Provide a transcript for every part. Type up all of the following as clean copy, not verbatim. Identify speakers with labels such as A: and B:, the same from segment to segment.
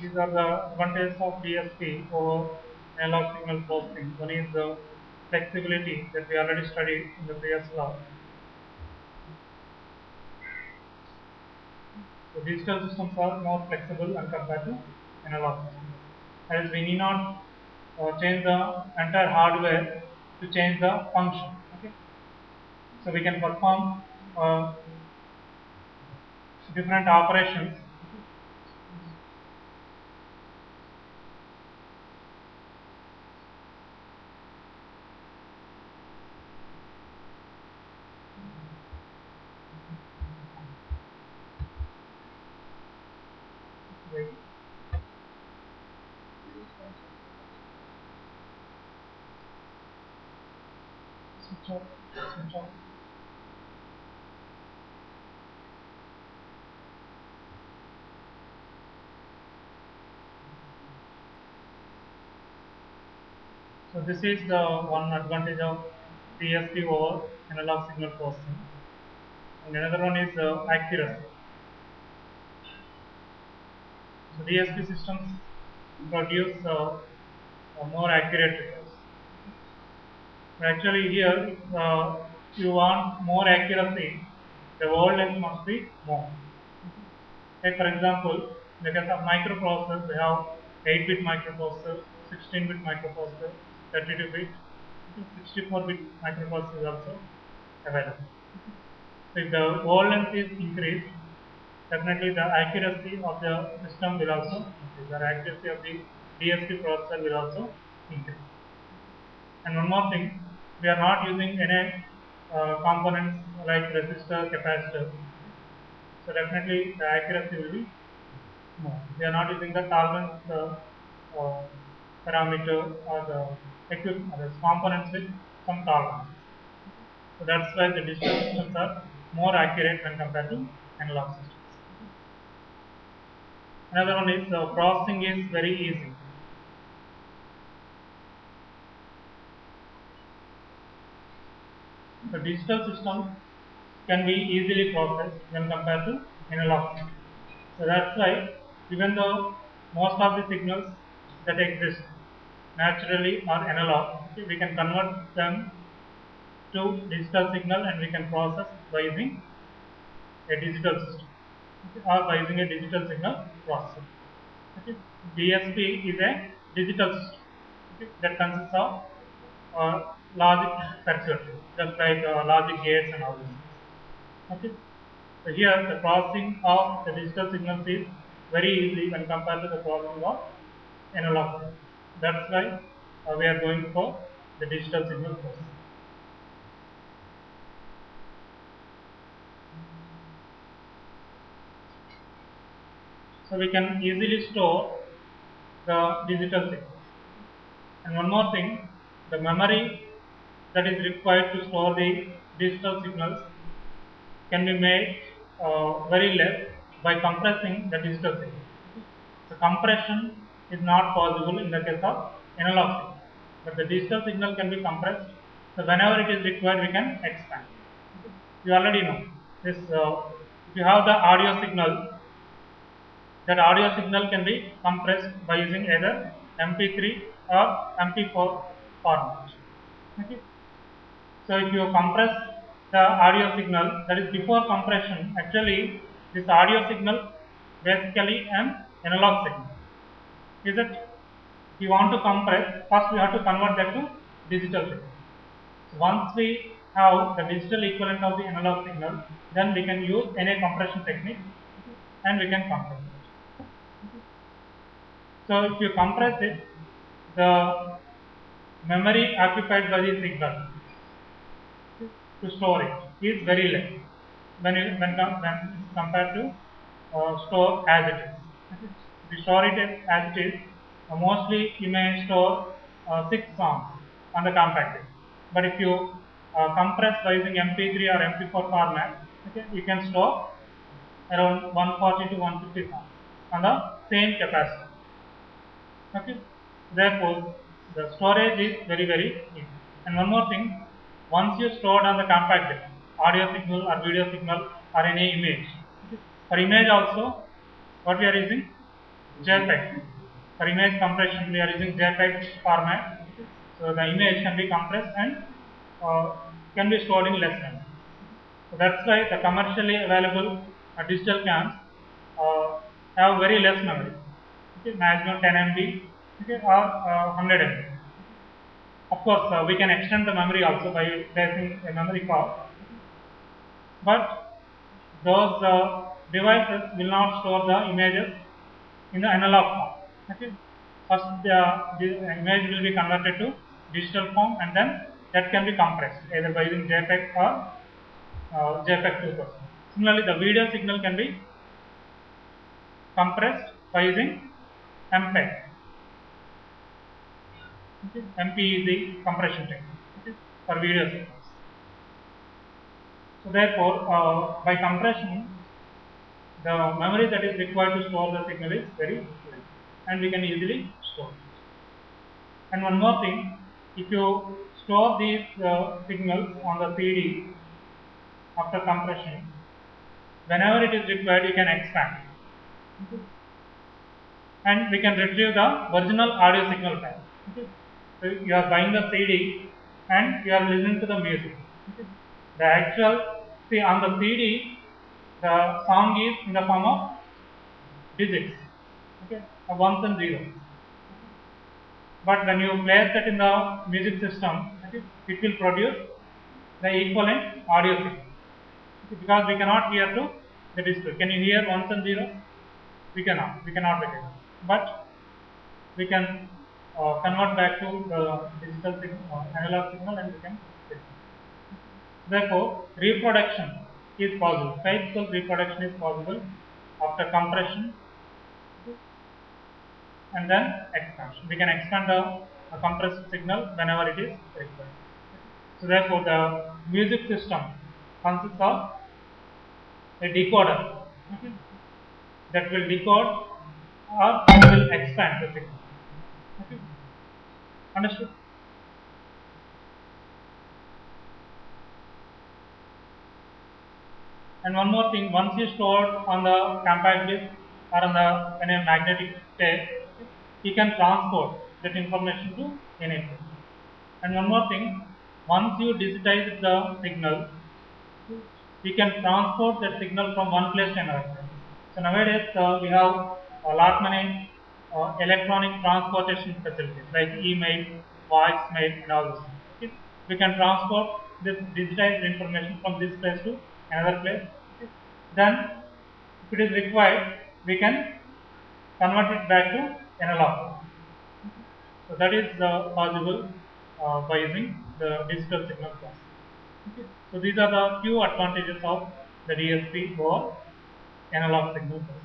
A: these are the advantages of DSP over analog signal processing. One is the flexibility that we already studied in the previous class. So digital systems are more flexible when compared to analog systems. As we need not change the entire hardware to change the function. Okay, so we can perform different operations. Wait. Switch off. Switch off. So this is the one advantage of DSP over analog signal processing. And another one is accuracy. So DSP systems produce more accurate results. Actually, here, if you want more accuracy, the wavelength must be more. Take for example, in the case of microprocessors, we have 8-bit microprocessor, 16-bit microprocessor, 32-bit, 64-bit microprocessor is also available. So if the wavelength is increased, definitely the accuracy of the system will also increase. The accuracy of the DSP processor will also increase. And one more thing, we are not using any components like resistor, capacitor. So definitely the accuracy will be more. We are not using the tolerance parameter or the equipment, or the components with some tolerance. So that's why the digital systems are more accurate when compared to analog systems. Another one is processing is very easy. The digital system can be easily processed when compared to analog system. So that's why even though most of the signals that exist naturally are analog, okay, we can convert them to digital signal and we can process by using a digital system, okay, or by using a digital signal processor. Okay. DSP is a digital system, okay, that consists of logic circuitry, just like logic gates and all these things. Okay. So here the processing of the digital signals is very easy when compared to the processing of analog signals. That's why we are going for the digital signal processing. So we can easily store the digital signals. And one more thing, the memory that is required to store the digital signals can be made very less by compressing the digital signal. So compression is not possible in the case of analog signal, but the digital signal can be compressed. So whenever it is required, we can expand. You already know this. If you have the audio signal, that audio signal can be compressed by using either MP3 or MP4 format. Okay. So if you compress the audio signal, that is before compression, actually this audio signal basically an analog signal. Is it? If you want to compress, first we have to convert that to digital signal. So once we have the digital equivalent of the analog signal, then we can use any compression technique and we can compress it. So if you compress it, the memory occupied by the signal to store it is very less when compared to store as it is. If you store it as it is, mostly you may store 6 songs on the compact disc. But if you compress by using MP3 or MP4 format, okay, you can store around 140 to 150 songs on the same capacity. Okay, therefore the storage is very easy. And one more thing, once you stored on the compact disc, audio signal or video signal or any image, okay, for image also, what we are using? JPEG. For image compression, we are using JPEG format. So the image can be compressed and can be stored in less memory. So that's why the commercially available digital cams uh, have very less memory. Okay, maximum 10 MB, okay, or 100 MB. Of course, we can extend the memory also by placing a memory card, but those devices will not store the images in the analog form. Okay. First, the image will be converted to digital form, and then that can be compressed either by using JPEG or JPEG 2000. Similarly, the video signal can be compressed by using MPEG. Okay. MP is the compression technique, okay, for video signals. So therefore, by compression, the memory that is required to store the signal is very less, and we can easily store it. And one more thing, if you store these signals on the CD after compression, whenever it is required, you can expand. Okay. And we can retrieve the original audio signal file. Okay. So you are buying the CD and you are listening to the music. Okay. The actual, see on the CD, the song is in the form of digits, okay, ones and zeros. But when you place that in the music system, okay, it will produce the equivalent audio signal. Okay, because we cannot hear to the display. Can you hear ones and zeros? We cannot. We cannot recognize. But we can convert back to the digital signal, analog signal, and we can listen. Therefore, reproduction is possible. Faithful reproduction is possible after compression and then expansion. We can expand the compressed signal whenever it is required. So therefore, the music system consists of a decoder, okay, that will decode or it will expand the signal. Okay. Understood? And one more thing, once you store on the compact disk or on the in a magnetic tape, you can transport that information to any place. And one more thing, once you digitize the signal, we can transport that signal from one place to another place. So nowadays we have a lot many electronic transportation facilities like email, voicemail, and all this. Okay? We can transport this digitized information from this place to another place. Okay? Then, if it is required, we can convert it back to analog. So that is possible by using the digital signal processing. Okay. So these are the few advantages of the DSP over analog signal processing.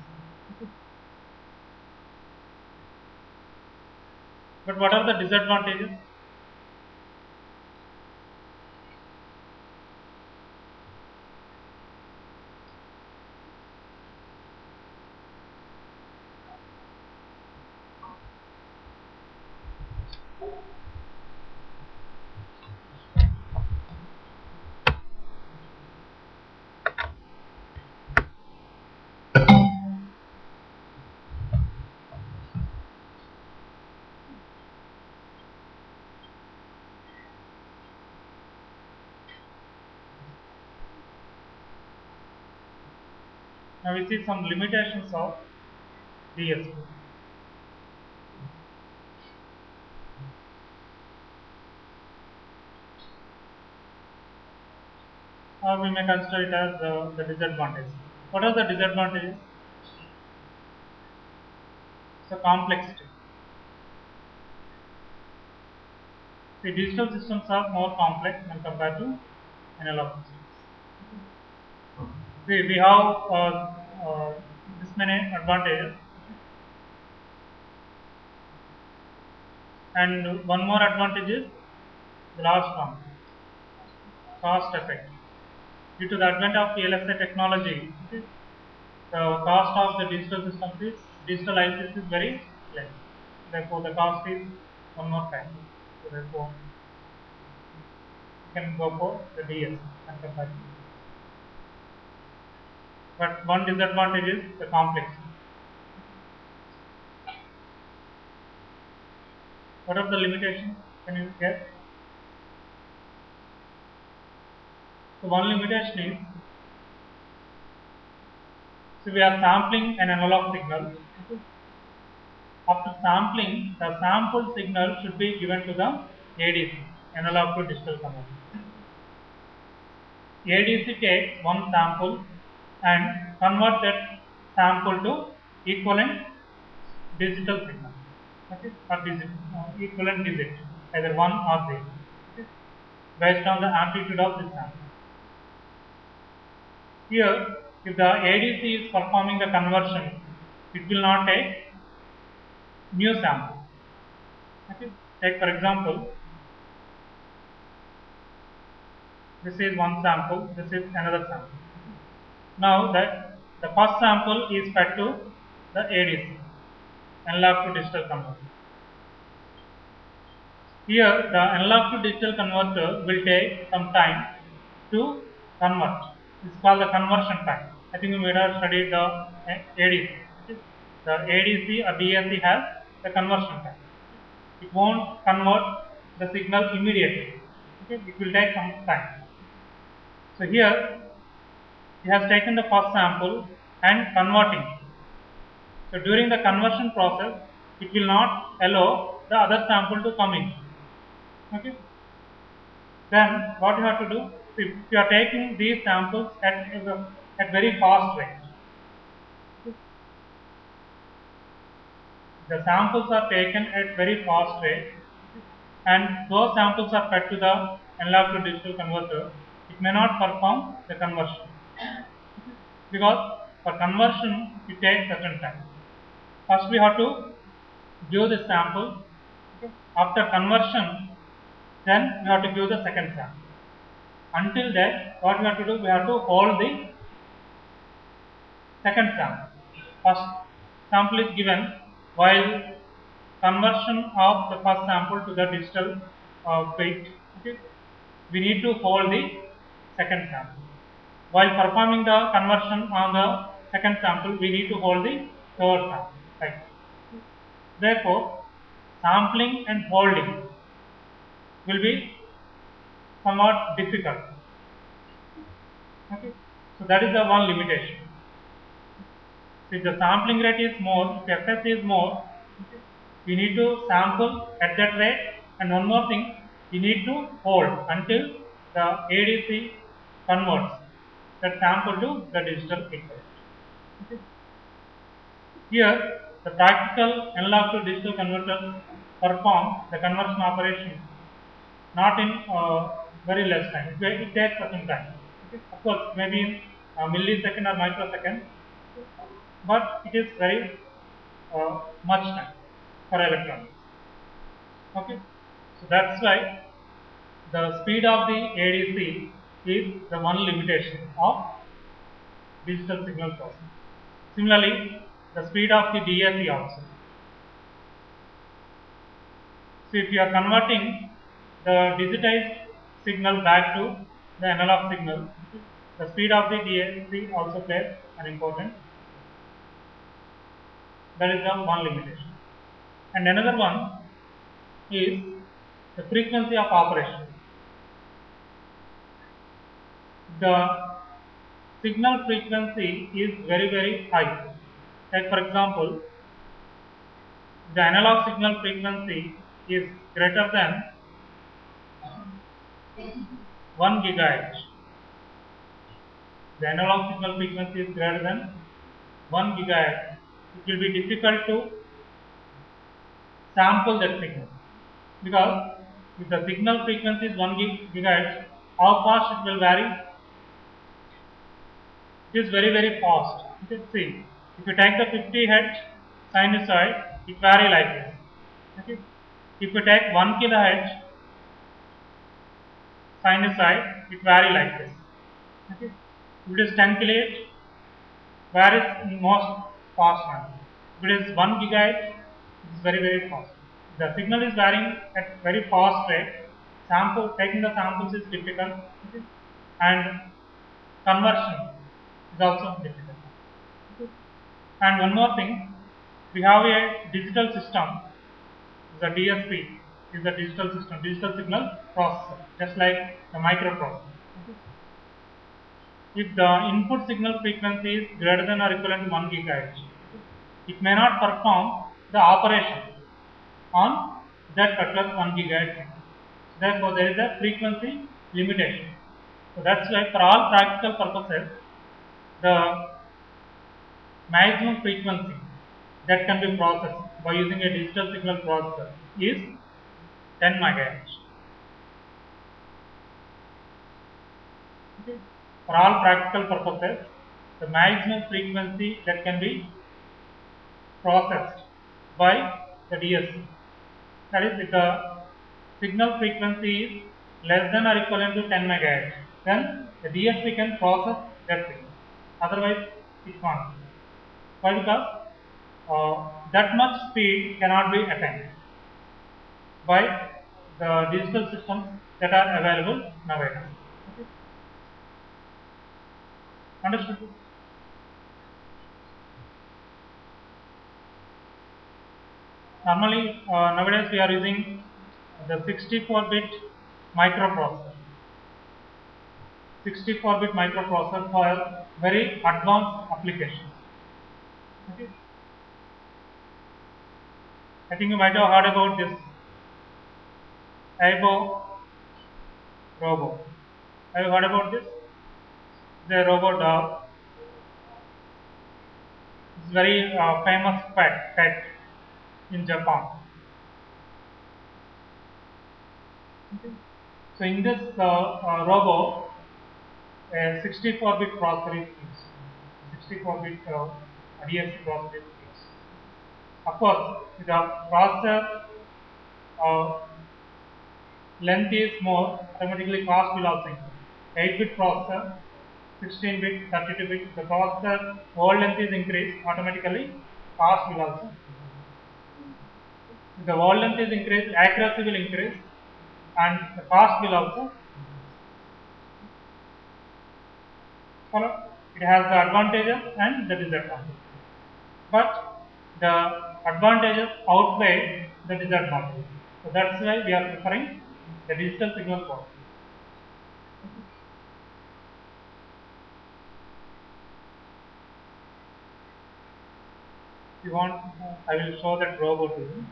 A: Okay. But what are the disadvantages? Now we see some limitations of DSP. Or we may consider it as the disadvantages. What are the disadvantages? So complexity. The digital systems are more complex when compared to analog systems. We have this many advantages, and one more advantage is the last one, cost effect. Due to the advent of VLSI technology, the cost of the digital systems is digital ICs is very less. Therefore, the cost is one more factor. So therefore, you can go for the DS and compare. But one disadvantage is the complexity. What are the limitations? Can you guess? So one limitation is, so we are sampling an analog signal. After sampling, the sampled signal should be given to the ADC, analog to digital converter. ADC takes one sample and converts that sample to equivalent digital signal, okay, or equivalent digit, either 1 or 0, okay, based on the amplitude of this sample. Here, if the ADC is performing the conversion, it will not take new sample. Okay. Take for example, this is one sample, this is another sample. Now that the first sample is fed to the ADC, analog to digital converter. Here the analog to digital converter will take some time to convert. This is called the conversion time. I think we might have studied the ADC. The ADC or DAC has the conversion time. It won't convert the signal immediately. Okay? It will take some time. So here he has taken the first sample and converting. So during the conversion process, it will not allow the other sample to come in. Okay. Then what you have to do? If you are taking these samples at very fast rate, the samples are taken at very fast rate, and those samples are fed to the analog to digital converter. It may not perform the conversion because for conversion it takes certain time. First we have to give the sample. Okay. After conversion, then we have to give the second sample. Until that, what we have to do? We have to hold the second sample. First sample is given while conversion of the first sample to the digital bit. Okay. We need to hold the second sample. While performing the conversion on the second sample, we need to hold the third sample. Right. Therefore, sampling and holding will be somewhat difficult. Okay. So that is the one limitation. So if the sampling rate is more, if fs is more, okay, we need to sample at that rate, and one more thing, we need to hold until the ADC converts that sample to the digital equivalent. Okay. Here, the practical analog to digital converters perform the conversion operation not in very less time. It takes certain time. Okay. Of course, maybe in millisecond or microsecond, but it is very much time for electronics. Okay. So that's why the speed of the ADC is the one limitation of digital signal processing. Similarly, the speed of the DAC also. So if you are converting the digitized signal back to the analog signal, the speed of the DAC also plays an important. That is the one limitation. And another one is the frequency of operation. The signal frequency is very high. Like for example, the analog signal frequency is greater than 1 gigahertz. The analog signal frequency is greater than 1 gigahertz. It will be difficult to sample that signal, because if the signal frequency is 1 gigahertz, how fast it will vary? It is very fast. You can see, if you take the 50 hertz sinusoid, it vary like this. Okay. If you take 1 kilohertz sinusoid, it vary like this. Okay. If it is 10 kilohertz, varies in most fast manner. If it is 1 gigahertz, it is very fast. The signal is varying at very fast rate. Taking the samples is difficult, okay, and conversion is also difficult. Okay. And one more thing, we have a digital system, the DSP, is the digital system, digital signal processor, just like the microprocessor. If the input signal frequency is greater than or equivalent to 1 GHz, it may not perform the operation on that particular 1 GHz. Therefore, there is a frequency limitation. So that's why for all practical purposes, the maximum frequency that can be processed by using a digital signal processor is 10 MHz. Okay. For all practical purposes, the maximum frequency that can be processed by the DSP, that is, if the signal frequency is less than or equivalent to 10 MHz, then the DSP can process that signal. Otherwise, it can't. Why? Because that much speed cannot be attained by the digital systems that are available nowadays. Okay. Understood? Normally, nowadays we are using the 64-bit microprocessor. 64-bit microprocessor for very advanced applications. Okay. I think you might have heard about this Aibo robot. Have you heard about this? The robot dog. It's very famous pet in Japan. Okay. So in this robot, a 64-bit processor is used. 64-bit DSP processor is used. Of course, the processor length is more, automatically cost will also increase. 8-bit processor, 16-bit, 32-bit, the processor whole length is increased, automatically cost will also increase. If the whole length is increased, accuracy will increase and the cost will also increase. Follow? It has the advantages and the disadvantages. But the advantages outweigh the disadvantages. So that's why we are preferring the digital signal processor. If you want, I will show that robot to you.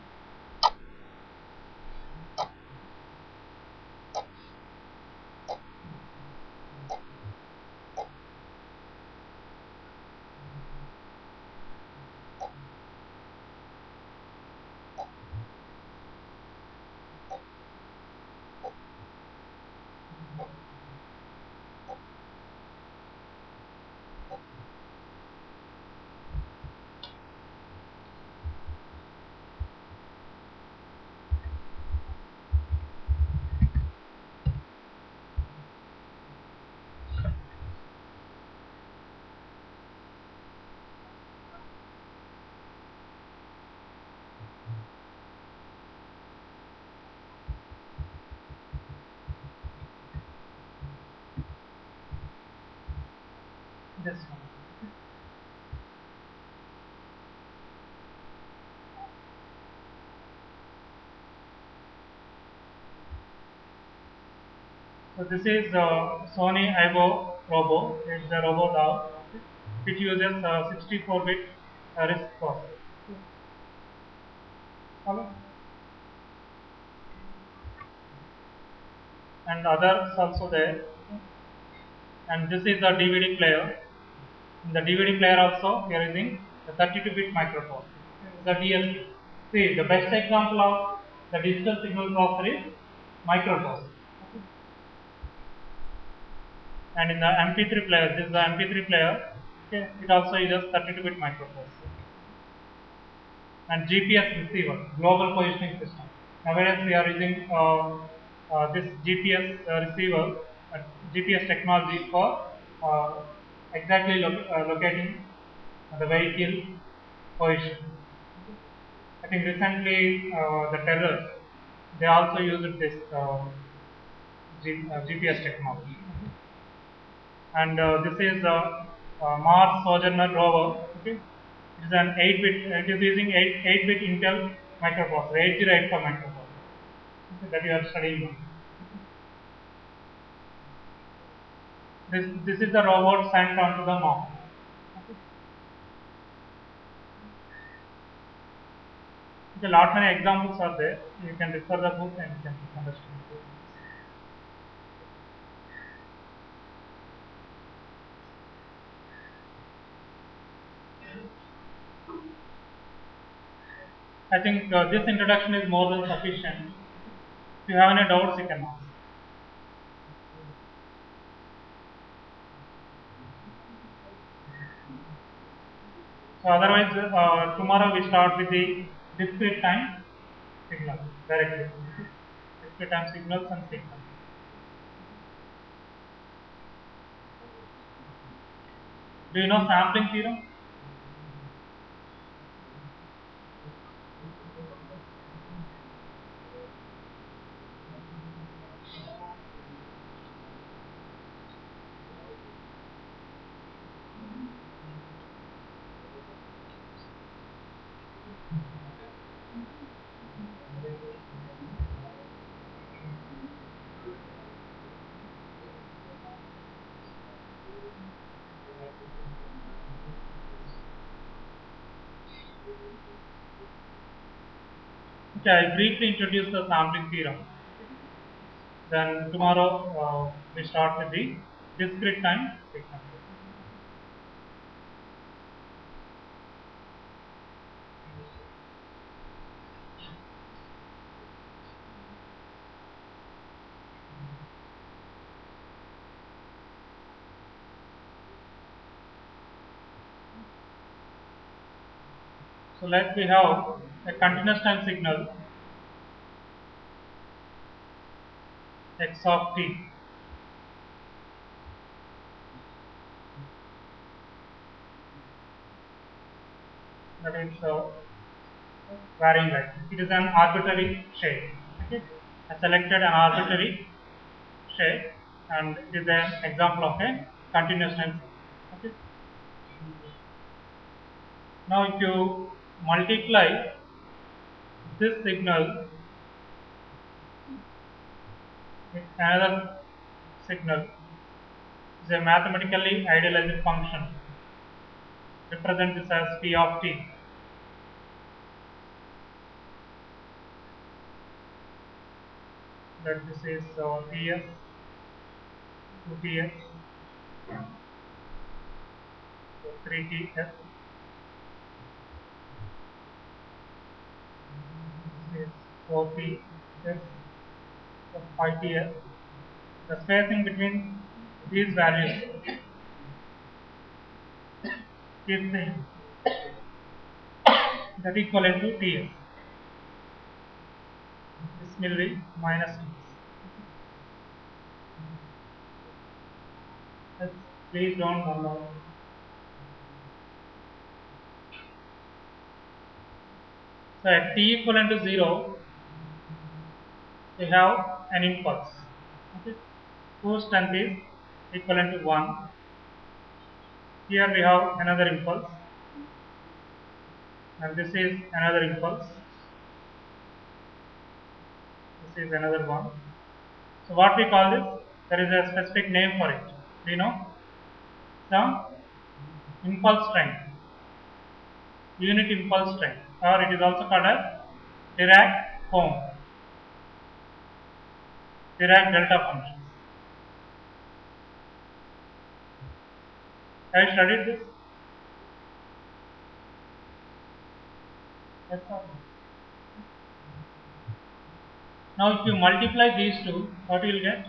A: This one. So this is Sony Aibo Robo. It's a robot dog. It uses 64-bit RISC processor. Follow? And others also there. And this is the DVD player. In the DVD player also we are using the 32-bit microprocessor. The DSP. See, the best example of the digital signal processor is microprocessor. And in the MP3 player, this is the MP3 player. Okay, it also uses 32-bit microprocessor. And GPS receiver, global positioning system. Nowadays we are using this GPS receiver, GPS technology for exactly locating the vehicle position. I think recently the terrorists, they also used this GPS technology. And this is Mars Sojourner rover. Okay, it is an 8-bit. It is using 8-bit Intel microprocessor, 8084 microprocessor. that you are studying now. This is the robot sent onto the mouse. A lot many examples are there. You can refer the book and you can understand. I think this introduction is more than sufficient. If you have any doubts, you can ask. So otherwise, tomorrow we start with the discrete time signal directly. Discrete time signals and signals. Do you know sampling theorem? Okay, I briefly introduce the sampling theorem. Then tomorrow we start with the discrete time signal. So let we have a continuous time signal x of t. That is varying like it is an arbitrary shape. Okay, I selected an arbitrary shape, and it is an example of a continuous time. Okay. Now, if you multiply this signal with another signal, is a mathematically idealized function. Represent this as p of t. That this is Ts, 2Ts, 3Ts, this is 4Ts, 5Ts. The spacing between these values is same, that equivalent to Ts. This will be minus Ts. Please don't run out. So at t equivalent to 0, we have an impulse, okay, whose strength is equivalent to 1. Here we have another impulse, and this is another impulse. This is another one. So what we call this? There is a specific name for it. Do you know? Some impulse strength, unit impulse strength, or it is also called as Dirac delta functions. Have you studied this? Yes or no? Now, if you multiply these two, what you will get?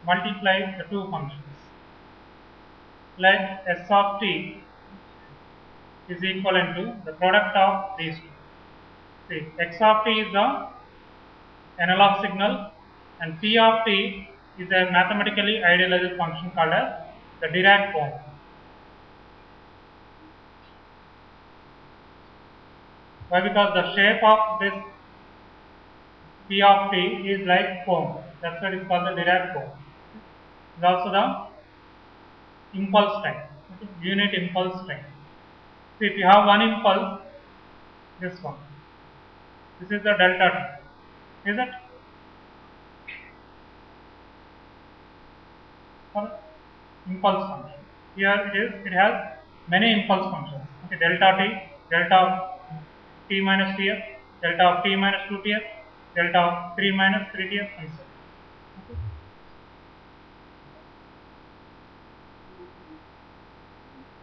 A: Multiply the two functions. Let s of t is equivalent to the product of these two. See, x of t is the analog signal, and p of t is a mathematically idealized function called as the Dirac form. Why? Because the shape of this p of t is like foam. That's why it is called the Dirac form. It is also the impulse strength. Okay. Unit impulse strength. So if you have one impulse, this one. This is the delta T. Is it? For impulse function. Here it is. It has many impulse functions. Okay. Delta T, delta T minus Ts, delta of T minus 2Ts, delta of 3 minus 3Ts, and so on. Okay.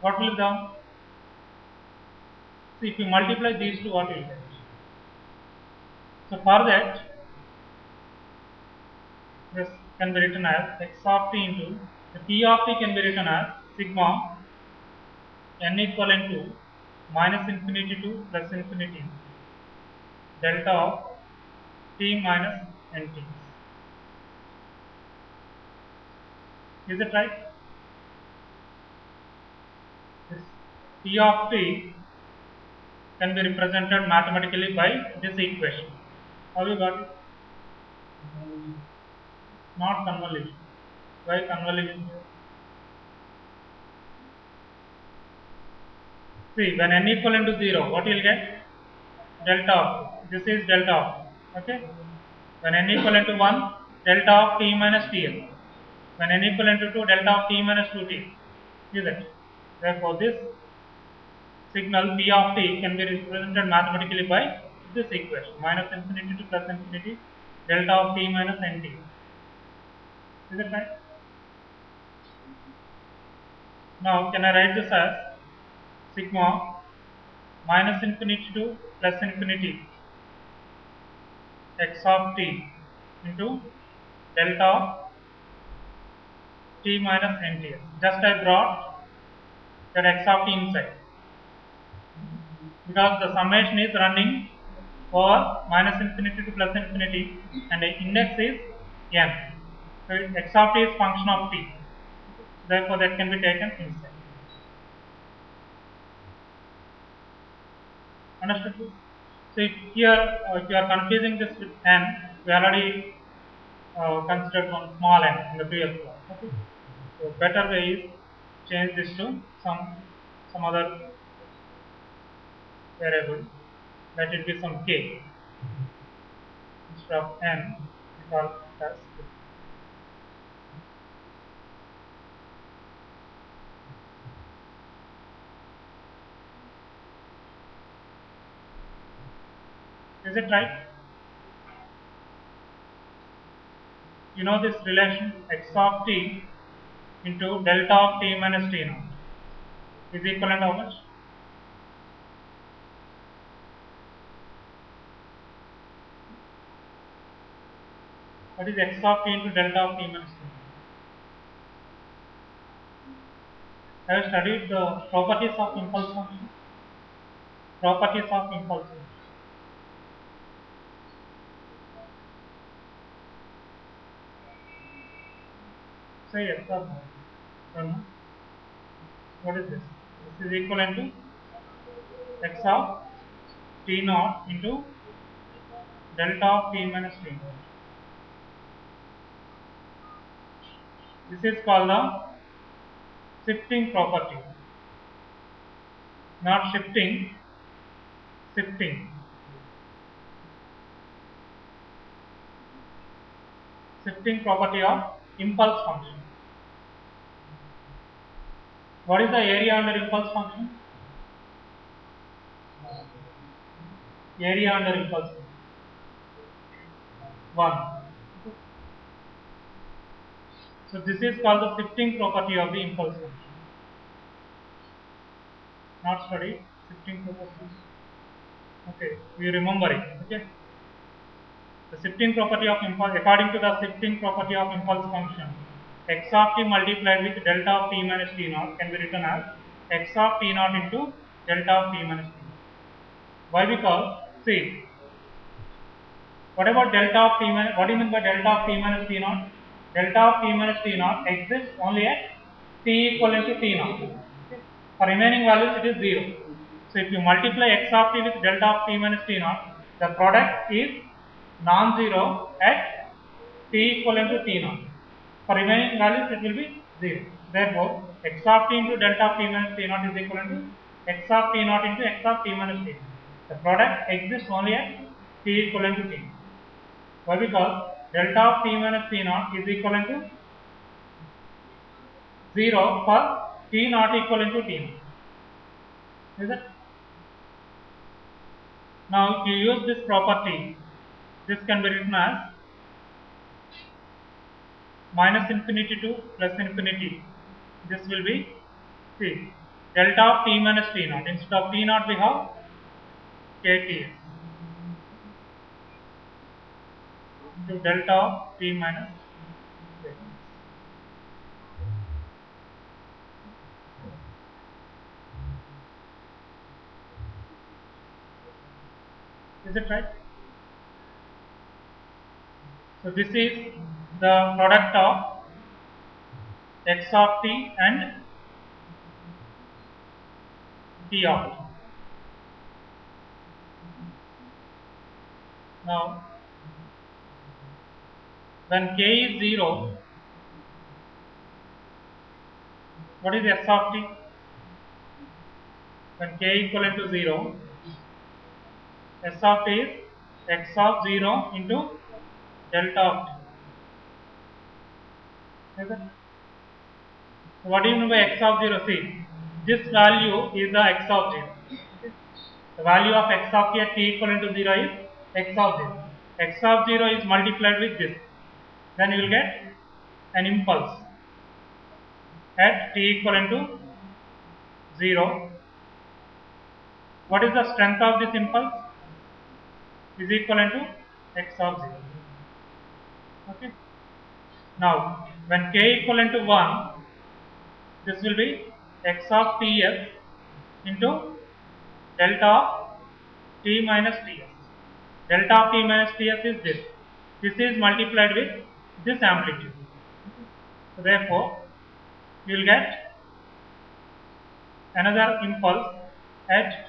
A: What will the, see, if you multiply these two, what will you get? So for that, this can be written as x of t into the p of t can be written as sigma n equivalent to minus infinity to plus infinity delta of t minus nt. Is it right? This p of t can be represented mathematically by this equation. How you got it? Not convolution. Why convolution? See, when n equivalent to 0, what you will get? Delta of, this is delta of, okay. When n equivalent to 1, delta of t minus tl. When n equivalent to 2, delta of t minus 2t. Is it? Therefore, this signal p of t can be represented mathematically by this equation, minus infinity to plus infinity delta of t minus nt. Is it right? Now, can I write this as sigma minus infinity to plus infinity x of t into delta of t minus nt. Just I brought that x of t inside because the summation is running over minus infinity to plus infinity and the index is n. So x of t is function of t. Therefore, that can be taken inside. Understood this? So if here if you are confusing this with n, we already considered one small n in the previous class. Okay. So better way is change this to some other variable. Let it be some k instead of n. We call it as k. Is it right? You know this relation x of t into delta of t minus t naught is equivalent to how much? What is x of t into delta of t minus t naught? Have you studied the properties of impulse function? Properties of impulse function. Say yes or no. Don't know. What is this? This is equivalent to x of t naught into delta of t minus t naught. This is called the shifting property. Not shifting, shifting. Shifting property of impulse function. What is the area under impulse function? Area under impulse function. 1. So this is called the shifting property of the impulse function. Not studied shifting property. Okay, we remember it. Okay. The shifting property of impulse, according to the shifting property of impulse function, x of t multiplied with delta of t minus t naught can be written as x of t naught into delta of t minus t naught. Why? Because, see, what about delta of t minus, what do you mean by delta of t minus t naught? Delta of t minus t naught exists only at t equivalent to t naught. Okay. For remaining values, it is 0. So if you multiply x of t with delta of t minus t naught, the product is non-zero at t equivalent to t naught. For remaining values, it will be 0. Therefore, x of t into delta of t minus t naught is equivalent to x of t naught into x of t minus t. The product exists only at t equivalent to t. Why? Because delta of t minus t naught is equivalent to 0 for t not equivalent to t naught. Is it? Now, if you use this property, this can be written as minus infinity to plus infinity. This will be, see, delta of t minus t naught. Instead of t naught we have kts into delta of t minus t. Is it right? So this is the product of x of t and t of t. Now, when k is 0, what is s of t? When k equivalent to 0, s of t is x of 0 into delta of t. Is it? So what do you mean by x of 0? See, this value is the x of 0. The value of x of t at t equivalent to 0 is x of 0. X of 0 is multiplied with this. Then you will get an impulse at t equivalent to 0. What is the strength of this impulse? Is equivalent to x of 0. Okay. Now, when k equivalent to 1, this will be x of ts into delta of t minus ts. Delta of t minus ts is this. This is multiplied with this amplitude. So therefore, you will get another impulse at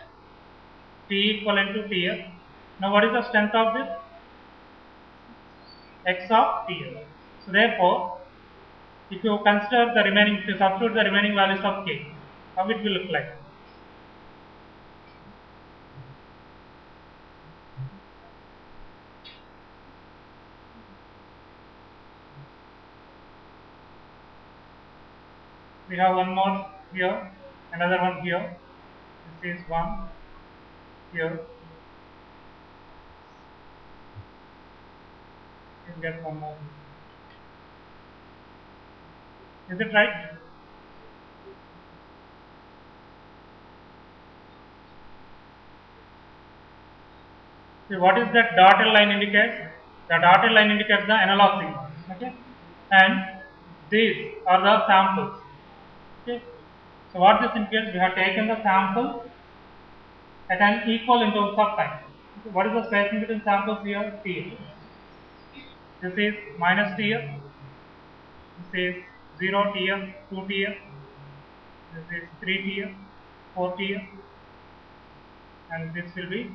A: t equivalent to ts. Now, what is the strength of this? X of ts. So therefore, if you consider the remaining, if you substitute the remaining values of k, how it will look like? We have one more here, another one here. This is one here. You get one more. Is it right? See, what is that dotted line indicates? The dotted line indicates the analog signal. Okay, and these are the samples. Okay, so what this indicates? We have taken the sample at an equal intervals of time. Okay. What is the spacing between samples here? T. This is minus Ts. This is 0 Ts, 2 Ts. This is 3 Ts, 4 Ts, and this will be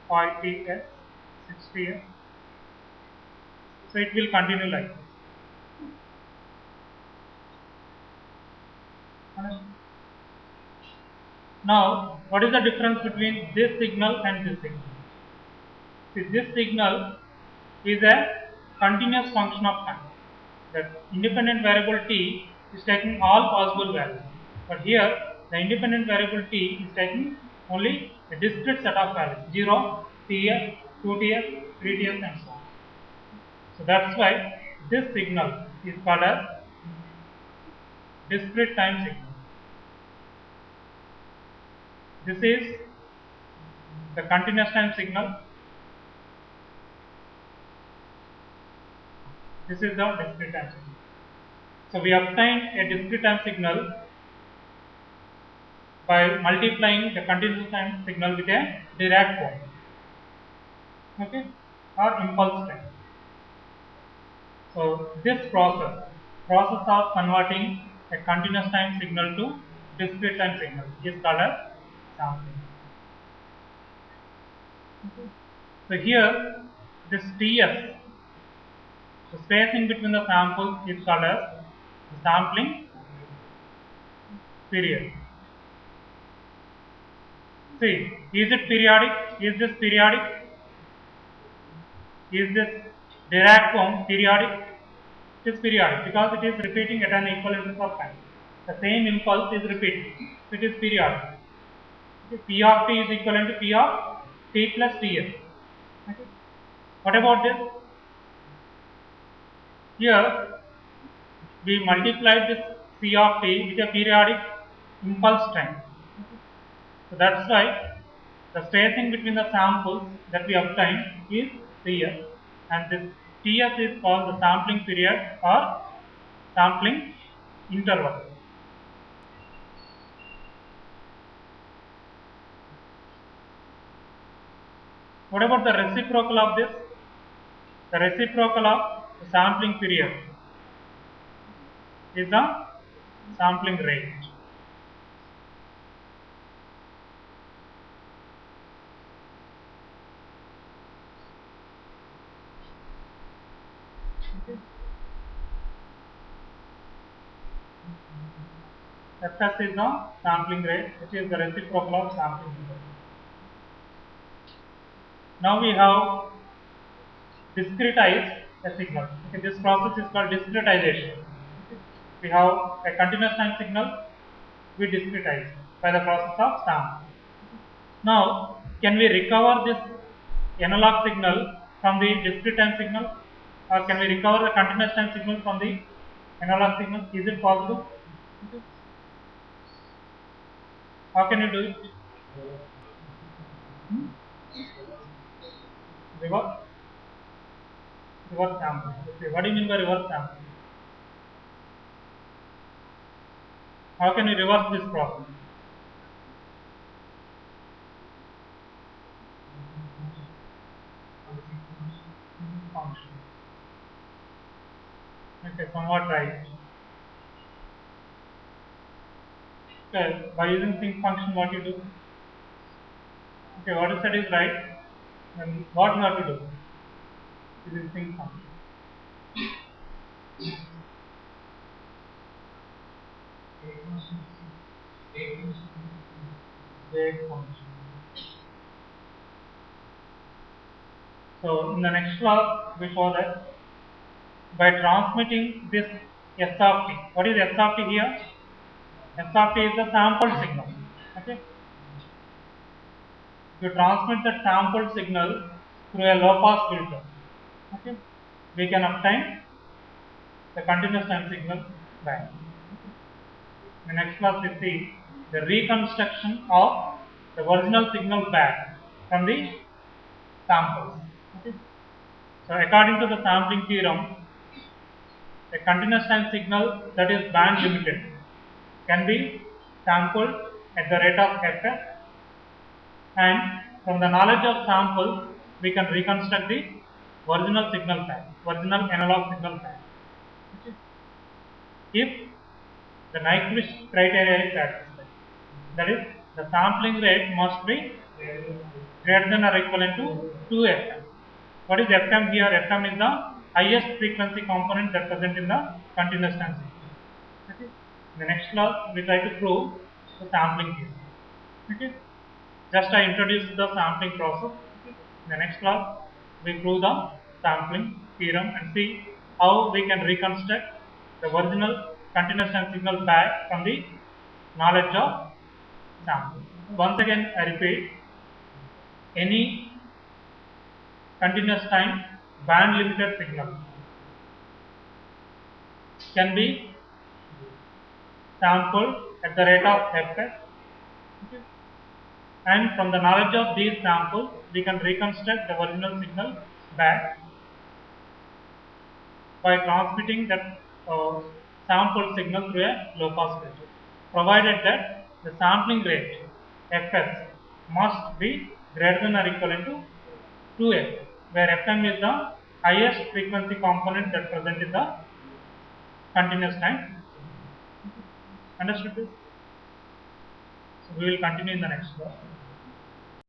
A: 5 Ts, 6 Ts. So it will continue like this. Now, what is the difference between this signal and this signal? See, this signal is a continuous function of time. The independent variable t is taking all possible values, but here the independent variable t is taking only a discrete set of values, 0, ts, 2 ts, 3 ts, and so on. So that's why this signal is called as discrete time signal. This is the continuous time signal. This is the discrete time signal. So we obtain a discrete time signal by multiplying the continuous time signal with a Dirac point, okay, or impulse time. So this process of converting a continuous time signal to discrete time signal is called as sampling. Okay. So here this Ts, the spacing between the samples, is called as sampling period. See, is it periodic? Is this periodic? Is this Dirac form periodic? It is periodic because it is repeating at an equal interval of time. The same impulse is repeating. It is periodic. Okay. P of t is equivalent to P of t plus Ts. Okay. What about this? Here we multiplied this C of t with a periodic impulse time. So that's why the spacing between the samples that we obtained is Ts, and this Ts is called the sampling period or sampling interval. What about the reciprocal of this? The reciprocal of the sampling period is the sampling rate. Fs is the sampling rate, which is the reciprocal of sampling period. Now we have discretized a signal. Okay, this process is called discretization. Okay. We have a continuous time signal, we discretize by the process of sampling. Now, can we recover this analog signal from the discrete time signal, or can we recover the continuous time signal from the analog signal? Is it possible? How can you do it? Reverse? Reverse sampling. Okay. What do you mean by reverse sampling? How can we reverse this process? Function. Okay, somewhat right. Okay, by using sinc function, what you do? Okay, what you said is right. And what you have to do? Using sinc function. Wave function. So in the next class, we saw that by transmitting this S of t. What is S of t here? S of t is the sample signal. Okay. You transmit the sample signal through a low pass filter. Okay. We can obtain the continuous time signal back. In the next class, we see the reconstruction of the original signal back from the samples. Okay. So according to the sampling theorem, a continuous time signal that is band limited can be sampled at the rate of fs, and from the knowledge of samples we can reconstruct the original signal path, original analog signal path. Okay. If the Nyquist criteria is satisfied, that is, the sampling rate must be greater than or equivalent to 2fm. What is fm here? Fm is the highest frequency component that present in the continuous time signal. Okay. In the next class, we try to prove the sampling theorem. Okay. Just I introduced the sampling process. Okay. In the next class, we prove the sampling theorem and see how we can reconstruct the original continuous time signal back from the knowledge of sample. Once again, I repeat, any continuous time band limited signal can be sampled at the rate of fs, okay. And from the knowledge of these samples we can reconstruct the original signal back by transmitting that sample signal through a low pass filter, provided that the sampling rate fs must be greater than or equivalent to 2f, where fm is the highest frequency component that present in the continuous time. Understood this? So we will continue in the next class.